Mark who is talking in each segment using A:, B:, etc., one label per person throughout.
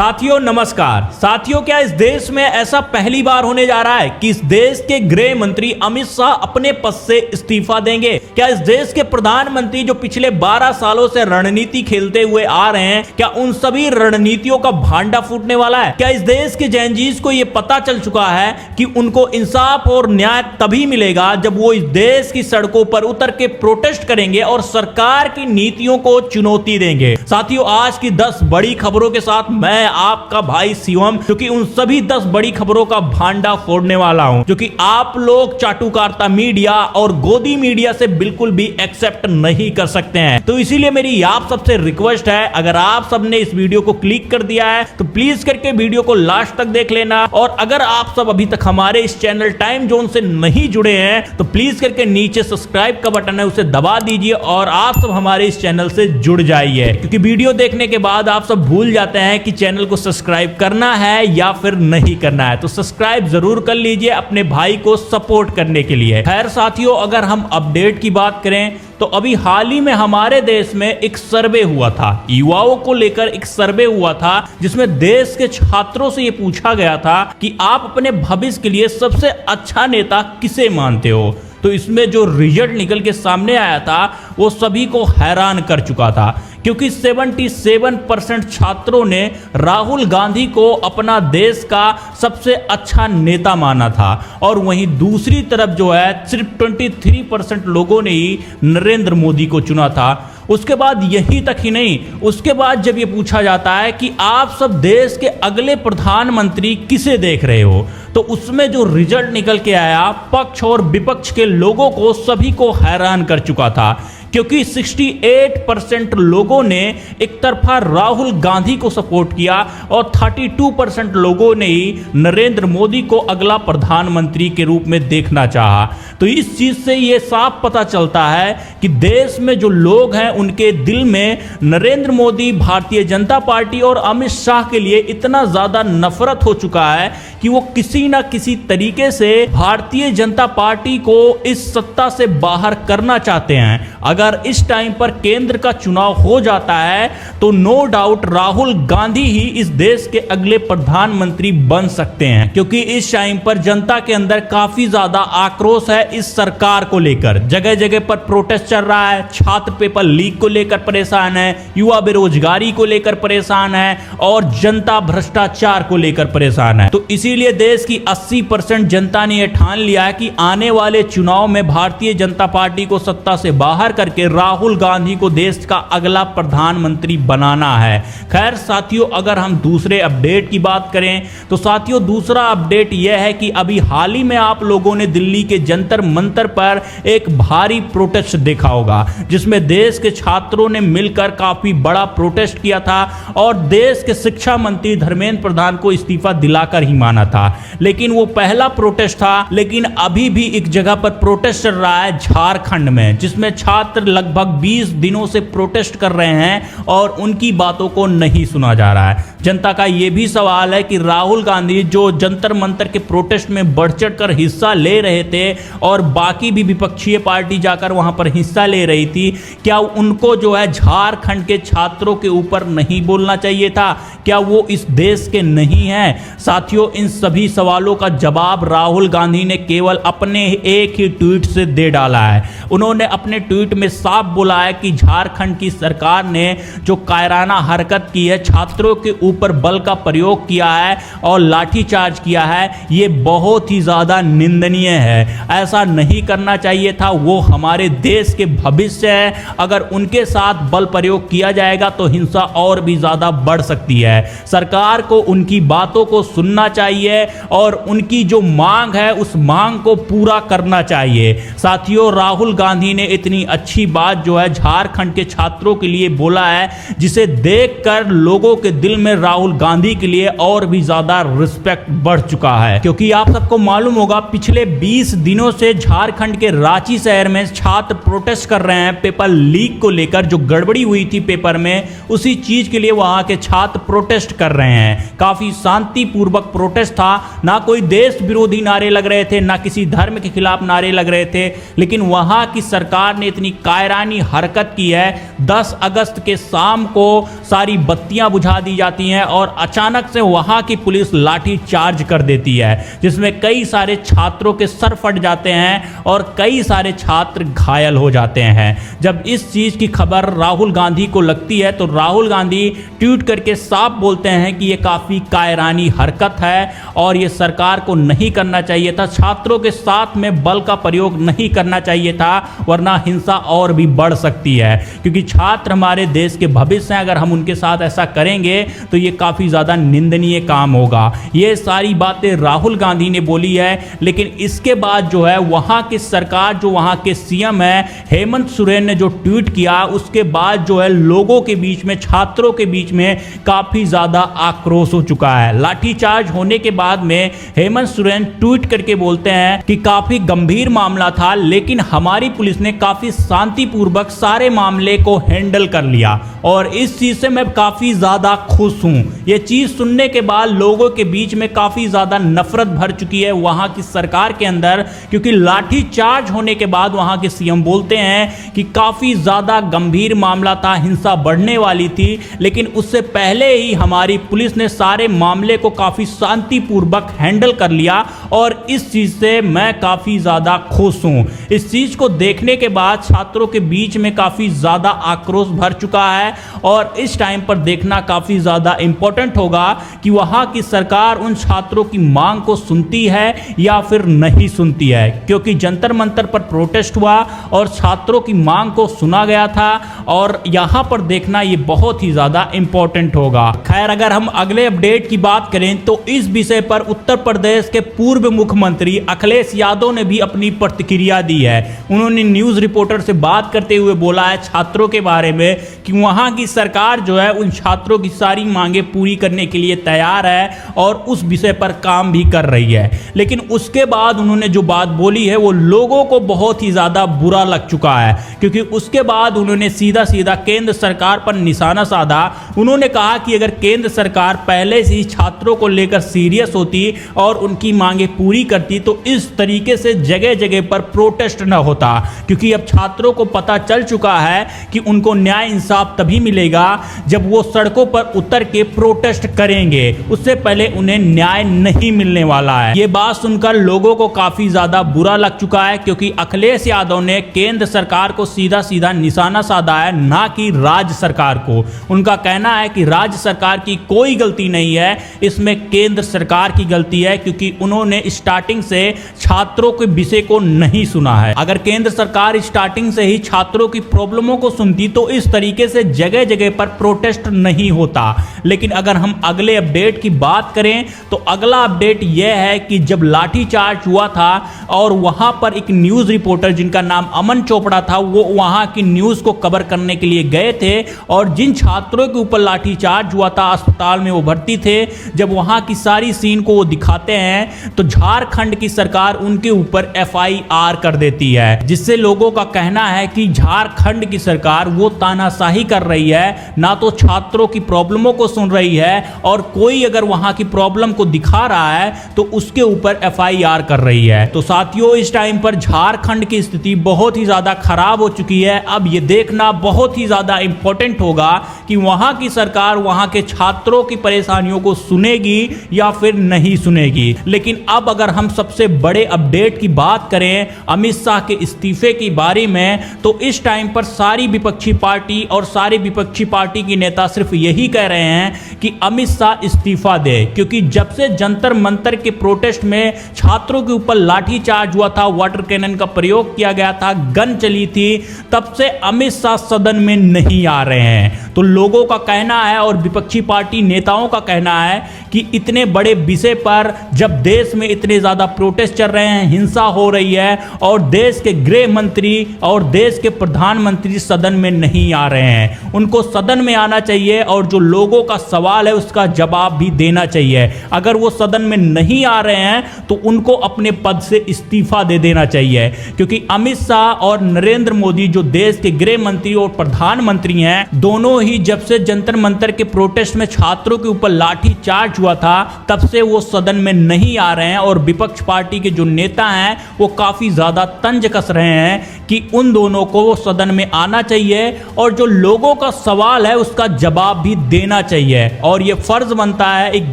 A: साथियों नमस्कार। साथियों, क्या इस देश में ऐसा पहली बार होने जा रहा है कि इस देश के गृह मंत्री अमित शाह अपने पद से इस्तीफा देंगे? क्या इस देश के प्रधानमंत्री जो पिछले 12 सालों से रणनीति खेलते हुए आ रहे हैं, क्या उन सभी रणनीतियों का भांडा फूटने वाला है? क्या इस देश के जेनजीज को यह पता चल चुका है कि उनको इंसाफ और न्याय तभी मिलेगा जब वो इस देश की सड़कों पर उतर के प्रोटेस्ट करेंगे और सरकार की नीतियों को चुनौती देंगे? साथियों, आज की 10 बड़ी खबरों के साथ मैं आपका भाई शिवम, जो कि उन सभी 10 बड़ी खबरों का भांडा फोड़ने वाला हूं, जो कि आप लोग चाटुकारिता मीडिया और गोदी मीडिया से बिल्कुल भी एक्सेप्ट नहीं कर सकते हैं। तो इसीलिए मेरी आप सबसे रिक्वेस्ट है, अगर आप सबने इस वीडियो को क्लिक कर दिया है तो प्लीज करके वीडियो को लास्ट तक देख लेना, और अगर आप सब अभी तक हमारे इस चैनल टाइम जोन से नहीं जुड़े हैं तो प्लीज करके नीचे सब्सक्राइब का बटन है, उसे दबा दीजिए और आप सब हमारे इस चैनल से जुड़ जाइए, क्योंकि वीडियो देखने के बाद आप सब भूल जाते हैं कि चैनल को सब्सक्राइब करना है या फिर नहीं करना है। तो सब्सक्राइब जरूर कर लीजिए अपने भाई को सपोर्ट करने के लिए। खैर साथियों, अगर हम अपडेट की बात करें तो अभी हाल ही में हमारे देश में एक सर्वे हुआ था, युवाओं को लेकर एक सर्वे हुआ था, जिसमें देश के छात्रों से यह पूछा गया था कि आप अपने भविष्य के लिए सबसे अच्छा नेता किसे मानते हो। तो इसमें जो रिजल्ट निकल के सामने आया था वो सभी को हैरान कर चुका था, क्योंकि 77% छात्रों ने राहुल गांधी को अपना देश का सबसे अच्छा नेता माना था, और वहीं दूसरी तरफ जो है सिर्फ 23% लोगों ने ही नरेंद्र मोदी को चुना था। उसके बाद यही तक ही नहीं, उसके बाद जब ये पूछा जाता है कि आप सब देश के अगले प्रधानमंत्री किसे देख रहे हो, तो उसमें जो रिजल्ट निकल के आया पक्ष और विपक्ष के लोगों को सभी को हैरान कर चुका था, क्योंकि 68% लोगों ने एक तरफा राहुल गांधी को सपोर्ट किया और 32% लोगों ने ही नरेंद्र मोदी को अगला प्रधानमंत्री के रूप में देखना चाहा। तो इस चीज से यह साफ पता चलता है कि देश में जो लोग हैं उनके दिल में नरेंद्र मोदी, भारतीय जनता पार्टी और अमित शाह के लिए इतना ज्यादा नफरत हो चुका है कि वो किसी ना किसी तरीके से भारतीय जनता पार्टी को इस सत्ता से बाहर करना चाहते हैं। अगर इस टाइम पर केंद्र का चुनाव हो जाता है तो नो डाउट राहुल गांधी ही इस देश के अगले प्रधानमंत्री बन सकते हैं, क्योंकि इस टाइम पर जनता के अंदर काफी ज्यादा आक्रोश है इस सरकार को लेकर। जगह जगह पर प्रोटेस्ट चल रहा है, छात्र पेपर लीक को लेकर परेशान है, युवा बेरोजगारी को लेकर परेशान है और जनता भ्रष्टाचार को लेकर परेशान है। तो इसीलिए देश की 80% जनता ने यह ठान लिया है कि आने वाले चुनाव में भारतीय जनता पार्टी को सत्ता से बाहर करके राहुल गांधी को देश का अगला प्रधानमंत्री बनाना है। खैर साथियों, अगर हम दूसरे अपडेट की बात करें तो साथियों दूसरा अपडेट यह है कि अभी हाल ही में आप लोगों ने दिल्ली के जंतर मंतर पर एक भारी प्रोटेस्ट देखा होगा, जिसमें देश के छात्रों ने मिलकर काफी बड़ा प्रोटेस्ट किया था और देश के शिक्षा मंत्री धर्मेंद्र प्रधान को इस्तीफा दिलाकर ही माना था। लेकिन वो पहला प्रोटेस्ट था, लेकिन अभी भी एक जगह पर प्रोटेस्ट चल रहा है झारखंड में, जिसमें छात्र लगभग 20 दिनों से प्रोटेस्ट कर रहे हैं और उनकी बातों को नहीं सुना जा रहा है। जनता का यह भी सवाल है कि राहुल गांधी जो जंतर मंतर के प्रोटेस्ट में बढ़ चढ़कर हिस्सा ले रहे थे और बाकी भी विपक्षीय पार्टी जाकर वहां पर हिस्सा ले रही थी, क्या उनको जो है झारखंड के छात्रों के ऊपर नहीं बोलना चाहिए था? क्या वो इस देश के नहीं हैं? साथियों, इन सभी सवालों का जवाब राहुल गांधी ने केवल अपने एक ही ट्वीट से दे डाला है। उन्होंने अपने ट्वीट में साफ बोला है कि झारखंड की सरकार ने जो कायराना हरकत की है, छात्रों के ऊपर बल का प्रयोग किया है और लाठीचार्ज किया है, ये बहुत ही ज्यादा निंदनीय है। ऐसा नहीं करना चाहिए था। वो हमारे देश के भविष्य है। अगर उनके साथ बल प्रयोग किया जाएगा तो हिंसा और भी ज्यादा बढ़ सकती है। सरकार को उनकी बातों को सुनना चाहिए और उनकी जो मांग है उस मांग को पूरा करना चाहिए। साथियों, राहुल गांधी ने इतनी अच्छी बात जो है झारखंड के छात्रों के लिए बोला है, जिसे देखकर लोगों के दिल में राहुल गांधी के लिए और भी ज्यादा रिस्पेक्ट बढ़ चुका है। क्योंकि आप सबको मालूम होगा पिछले 20 दिनों से झारखंड के रांची शहर में छात्र प्रोटेस्ट कर रहे हैं पेपर लीक को लेकर, जो गड़बड़ी हुई थी पेपर में, उसी चीज के लिए वहां के छात्र प्रोटेस्ट कर रहे हैं। काफी शांतिपूर्वक प्रोटेस्ट था, ना कोई देश विरोधी नारे लग रहे थे, ना किसी धर्म के खिलाफ नारे लग रहे थे, लेकिन वहां की सरकार ने इतनी कायरानी हरकत की है। 10 अगस्त के शाम को सारी बत्तियां बुझा दी जाती हैं और अचानक से वहां की पुलिस लाठी चार्ज कर देती है, जिसमें कई सारे छात्रों के सर फट जाते हैं और कई सारे छात्र घायल हो जाते हैं। जब इस चीज की खबर राहुल गांधी को लगती है तो राहुल गांधी ट्वीट करके साफ बोलते हैं कि यह काफी कायरानी हरकत है और यह सरकार को नहीं करना चाहिए था। छात्रों के साथ में बल का प्रयोग नहीं करना चाहिए था, वरना हिंसा और भी बढ़ सकती है, क्योंकि छात्र हमारे देश के भविष्य हैं। अगर हम उनके साथ ऐसा करेंगे तो यह काफी ज्यादा निंदनीय काम होगा। यह सारी बातें राहुल गांधी ने बोली है, लेकिन इसके बाद जो है वहां की सरकार, जो वहां के सीएम है हेमंत सोरेन ने जो ट्वीट किया, उसके बाद जो है लोगों के बीच में, छात्रों के बीच में काफी ज्यादा आक्रोश हो चुका है। लाठीचार्ज होने के बाद में हेमंत सोरेन ट्वीट करके बोलते हैं कि काफी गंभीर मामला था, लेकिन हमारी पुलिस ने काफी शांतिपूर्वक सारे मामले को हैंडल कर लिया और इस चीज से मैं काफी ज्यादा खुश हूं। यह चीज सुनने के बाद लोगों के बीच में काफी ज्यादा नफरत भर चुकी है वहां की सरकार के अंदर, क्योंकि लाठीचार्ज होने के बाद वहां के सीएम बोलते हैं कि काफी ज्यादा गंभीर मामला था, हिंसा बढ़ने वाली थी, लेकिन उससे पहले ही हमारी पुलिस ने सारे मामले को काफी शांतिपूर्वक हैंडल कर लिया और इस चीज से मैं काफी ज्यादा खुश हूं। इस चीज को देखने के बाद छात्रों के बीच में काफी ज्यादा आक्रोश भर चुका है और इस टाइम पर देखना काफी ज्यादा इंपॉर्टेंट होगा कि वहां की सरकार उन छात्रों की मांग को सुनती है या फिर नहीं सुनती है, क्योंकि जंतर मंतर पर प्रोटेस्ट हुआ और छात्रों की मांग को सुना गया था और यहां पर देखना ये बहुत ही ज्यादा इंपॉर्टेंट होगा। खैर, अगर हम अगले अपडेट की बात करें तो इस विषय पर उत्तर प्रदेश के पूर्व मुख्यमंत्री अखिलेश यादव ने भी अपनी प्रतिक्रिया दी है। उन्होंने न्यूज रिपोर्टर से बात करते हुए बोला है छात्रों के बारे में कि वहां की सरकार जो है उन छात्रों की सारी मांगे पूरी करने के लिए तैयार है और उस विषय पर काम भी कर रही है। लेकिन उसके बाद उन्होंने जो बात बोली है वो लोगों को बहुत ही ज्यादा बुरा लग चुका है, क्योंकि उसके बाद उन्होंने सीधा सीधा केंद्र सरकार पर निशाना साधा। उन्होंने कहा कि अगर केंद्र सरकार पहले से ही छात्रों को लेकर सीरियस होती और उनकी मांगे पूरी करती तो इस तरीके से जगह जगह पर प्रोटेस्ट न होता, क्योंकि अब छात्रों को पता चल चुका है कि उनको न्याय इंसाफ तभी मिलेगा जब वो सड़कों पर उतर के प्रोटेस्ट करेंगे, उससे पहले उन्हें न्याय नहीं मिलने वाला है। ये बात सुनकर लोगों को काफी ज्यादा बुरा लग चुका है, क्योंकि अखिलेश यादव ने केंद्र सरकार को सीधा सीधा निशाना साधा है, ना कि राज्य सरकार को। उनका कहना है कि राज्य सरकार की कोई गलती नहीं है, इसमें केंद्र सरकार की गलती है, क्योंकि उन्होंने स्टार्टिंग से छात्रों के विषय को नहीं सुना है। अगर केंद्र सरकार स्टार्टिंग से ही छात्रों की प्रॉब्लमों को सुनती तो इस तरीके से जगह जगह पर प्रोटेस्ट नहीं होता। लेकिन अगर हम अगले अपडेट की बात करें तो अगला अपडेट यह है कि जब लाठीचार्ज हुआ था और वहां पर एक न्यूज रिपोर्टर जिनका नाम अमन चोपड़ा था, वो वहां की न्यूज को कवर करने के लिए गए थे और जिन छात्रों के ऊपर लाठीचार्ज हुआ था अस्पताल में वो भर्ती थे, जब वहां की सारी सीन को वो दिखाते हैं तो झारखंड की सरकार उनके ऊपर FIR कर देती है, जिससे लोगों का कहना है कि झारखंड की सरकार वो तानाशाही कर रही है, ना तो छात्रों की प्रॉब्लमों को सुन रही है और कोई अगर वहां की प्रॉब्लम को दिखा रहा है तो उसके ऊपर FIR कर रही है। तो साथियों, इस टाइम पर झारखंड की स्थिति बहुत ही ज्यादा खराब हो चुकी है। अब यह देखना बहुत ही ज्यादा इंपॉर्टेंट होगा कि वहां की सरकार वहां के छात्रों की परेशानियों को सुनेगी या फिर नहीं सुनेगी। लेकिन अब अगर हम सबसे बड़े अपडेट की बात करें अमित शाह के इस्तीफे की बारे में, तो इस टाइम पर सारी विपक्षी पार्टी और सारे विपक्षी पार्टी के नेता सिर्फ यही कह रहे हैं कि अमित शाह इस्तीफा दे, क्योंकि जब से जंतर मंतर के प्रोटेस्ट में छात्रों के ऊपर लाठीचार्ज हुआ था, वाटर कैनन का प्रयोग किया गया था, गन चली थी, तब से अमित शाह सदन में नहीं आ रहे हैं। तो लोगों का कहना है और विपक्षी पार्टी नेताओं का कहना है कि इतने बड़े विषय पर जब देश में इतने ज़्यादा प्रोटेस्ट चल रहे हैं, हिंसा हो रही है और देश के गृह मंत्री और देश के प्रधानमंत्री सदन में नहीं आ रहे हैं, उनको सदन में आना चाहिए और जो लोगों का सवाल है उसका जवाब भी देना चाहिए। अगर वो सदन में नहीं आ रहे हैं तो उनको अपने पद से इस्तीफा दे देना चाहिए, क्योंकि अमित शाह और नरेंद्र मोदी जो देश के गृह मंत्री और प्रधानमंत्री हैं, दोनों ही जब से जंतर मंतर के प्रोटेस्ट में छात्रों के ऊपर लाठी चार्ज हुआ था तब से वो सदन में नहीं आ रहे हैं और विपक्ष पार्टी के जो नेता हैं वो काफी ज्यादा तंज कस रहे हैं कि उन दोनों को सदन में आना चाहिए और जो लोगों का सवाल है उसका जवाब भी देना चाहिए। और ये फर्ज बनता है एक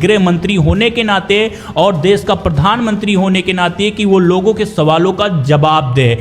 A: गृह मंत्री होने के नाते और देश का प्रधानमंत्री होने के नाते कि वो लोगों के सवालों का जवाब दे।